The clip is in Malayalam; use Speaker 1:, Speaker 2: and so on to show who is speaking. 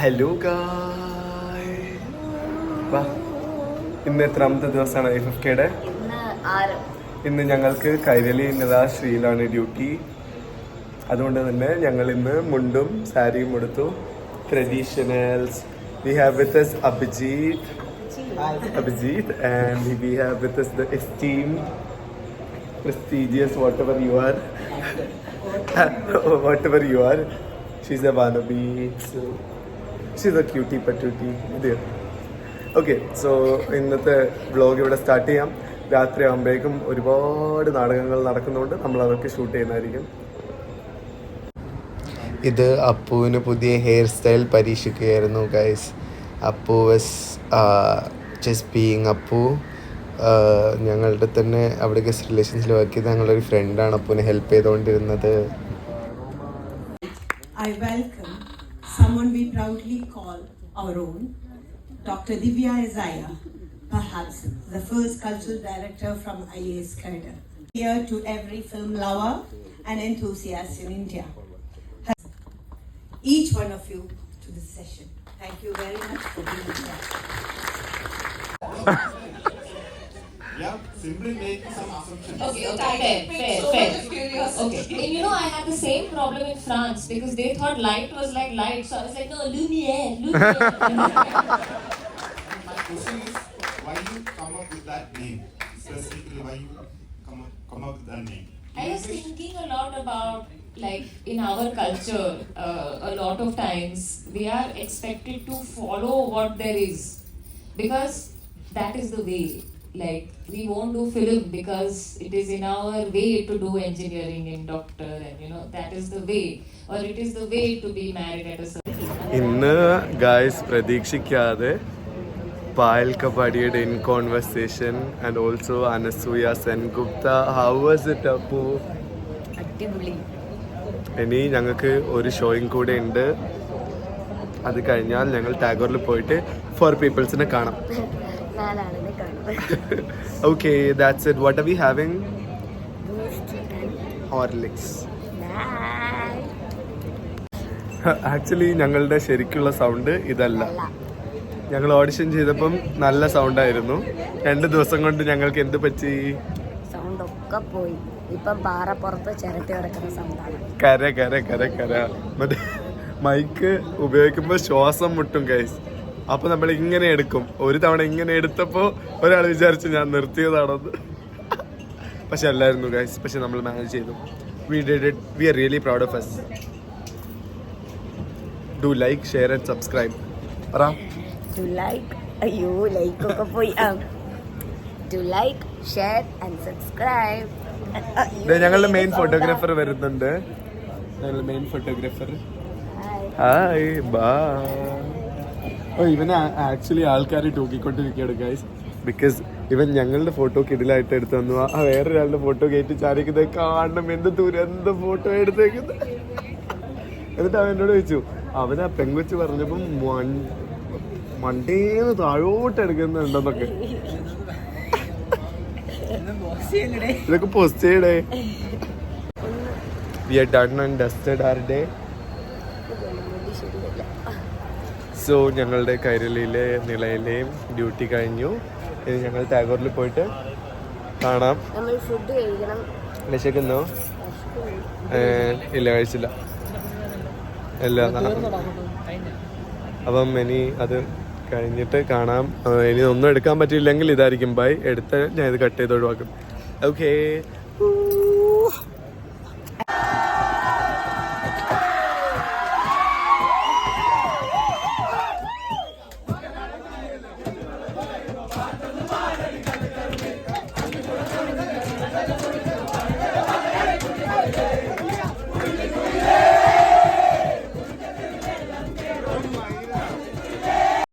Speaker 1: ഹലോ ഗായ്, ഇന്ന് എത്രാമത്തെ ദിവസമാണ് IFFKയുടെ? ഇന്ന് ഞങ്ങൾക്ക് കൈരളി ശ്രീയിലാണ് ഡ്യൂട്ടി. അതുകൊണ്ട് തന്നെ ഞങ്ങൾ ഇന്ന് മുണ്ടും സാരിയും എടുത്തു. ട്രഡീഷണൽസ്. We have with us Abhijit, and we have with us the esteemed, prestigious, whatever you are. She's a wannabe, so she's a cutie patootie. Okay, so ഇന്നത്തെ വ്ളോഗ് ഇവിടെ സ്റ്റാർട്ട് ചെയ്യാം. രാത്രി ആകുമ്പോഴേക്കും ഒരുപാട് നാടകങ്ങൾ നടക്കുന്നുണ്ട്, നമ്മൾ അതൊക്കെ ഷൂട്ട് ചെയ്യുന്നതായിരിക്കും. ഇത് അപ്പുവിന് പുതിയ ഹെയർ സ്റ്റൈൽ പരീക്ഷിക്കുകയായിരുന്നു guys. Appu was just being Appu. ഞങ്ങളുടെ തന്നെ അവിടെ ഗസ്റ്റ് റിലേഷൻസിൽ വർക്ക് ചെയ്ത് ഞങ്ങളൊരു ഫ്രണ്ടാണ് അപ്പുവിനെ ഹെൽപ്പ് ചെയ്തുകൊണ്ടിരുന്നത്.
Speaker 2: I welcome someone we proudly call our own, Dr. Divya Isaiah, perhaps the first cultural director from IAS Canada. Here to every film lover and enthusiast in India. Each one of you to this session. Thank you very much for being here.
Speaker 3: Yeah, simply make some assumptions.
Speaker 4: Okay, fair. Okay. And you know, I had the same problem in France because they thought light was like light. So I was like, no, lumiere.
Speaker 3: My question is, why you come up with that name? Specifically, why you come up with that name?
Speaker 4: I was thinking a lot about, like, in our culture, a lot of times we are expected to follow what there is because that is the way. Like, we won't do film because it is in our way to do engineering and doctor, and you know that is the way, or it is the way to be married at a certain.
Speaker 1: ഇന്ന് ഗായ്സ് പ്രതീക്ഷിക്കാതെ പായൽ കപാടിയുടെ in conversation and also Anasuya Sengupta. How was it Appu?
Speaker 5: അടിപൊളി.
Speaker 1: ഇനി ഞങ്ങൾക്ക് ഒരു ഷോയും കൂടെ ഉണ്ട്. അത് കഴിഞ്ഞാൽ ഞങ്ങൾ ടാഗോറിൽ പോയിട്ട് 4 പീപ്പിൾസിനെ കാണാം. Okay, that's it. What are we having? Horlicks. Actually ഞങ്ങളുടെ ശരിക്കുള്ള സൗണ്ട് ഇതല്ല. ഞങ്ങൾ ഓഡിഷൻ ചെയ്തപ്പം നല്ല സൗണ്ടായിരുന്നു. 2 ദിവസം കൊണ്ട് ഞങ്ങൾക്ക് എന്ത് പറ്റി?
Speaker 5: സൗണ്ട് ഒക്കെ പോയി. ഇപ്പം പാറപ്പുറത്ത് ചിരട്ടി കിടക്കുന്ന സൗണ്ടാണ്.
Speaker 1: കര മറ്റേ മൈക്ക് ഉപയോഗിക്കുമ്പോൾ ശ്വാസം മുട്ടും ഗൈസ്. അപ്പൊ നമ്മൾ ഇങ്ങനെ എടുക്കും. ഒരു തവണ ഇങ്ങനെ എടുത്തപ്പോ ഒരാൾ വിചാരിച്ചു ഞാൻ നിർത്തിയതാണെന്ന്. പക്ഷെ അല്ലായിരുന്നു ഗൈസ്. പക്ഷെ നമ്മൾ മാനേജ് ചെയ്തു. We did it. We are really proud of us. Do like, share and subscribe.
Speaker 5: To like, അയ്യോ ലൈക്ക് ഒക്കെ പോയി. To like, share and subscribe.
Speaker 1: ഞങ്ങളുടെ മെയിൻ ഫോട്ടോഗ്രാഫർ വരുന്നുണ്ട്. ഞങ്ങളുടെ മെയിൻ ഫോട്ടോഗ്രാഫർ. Hi bye. ഇവനെ ആക്ച്വലി ആൾക്കാർ തൂക്കിക്കൊണ്ടിരിക്കുകയാണ് ഗൈസ്. ബിക്കോസ് ഇവൻ ഞങ്ങളുടെ ഫോട്ടോ കിടിലായിട്ട് എടുത്തു തന്നു. ആ വേറൊരാളുടെ ഫോട്ടോ കയറ്റി ചാരിക്കുന്നത് കാണണം. എന്ത് ദുരന്ത ഫോട്ടോ എടുത്തേക്കുന്നത്. എന്നിട്ട് അവൻ എന്നോട് ചോദിച്ചു, അവനാ പെങ്കൊച്ച് പറഞ്ഞപ്പം മണ്ടേന്ന് താഴോട്ട് എടുക്കുന്നുണ്ടെന്നൊക്കെ. ഇതൊക്കെ പോസ്റ്റ് ചെയ്യടേ. We are done and dusted our day. So ഞങ്ങളുടെ കൈരളിയിലെ നിളയിലെയും ഡ്യൂട്ടി കഴിഞ്ഞു. ഇനി ഞങ്ങൾ ടാഗോറിൽ പോയിട്ട് കാണാം. വിശക്കുന്നോ? ഇല്ല, കഴിച്ചില്ല. അപ്പം ഇനി അത് കഴിഞ്ഞിട്ട് കാണാം. ഇനി ഒന്നും എടുക്കാൻ പറ്റിയില്ലെങ്കിൽ ഇതായിരിക്കും ബൈ. എടുത്ത് ഞാൻ ഇത് കട്ട് ചെയ്ത് ഒഴിവാക്കും. ഓക്കേ.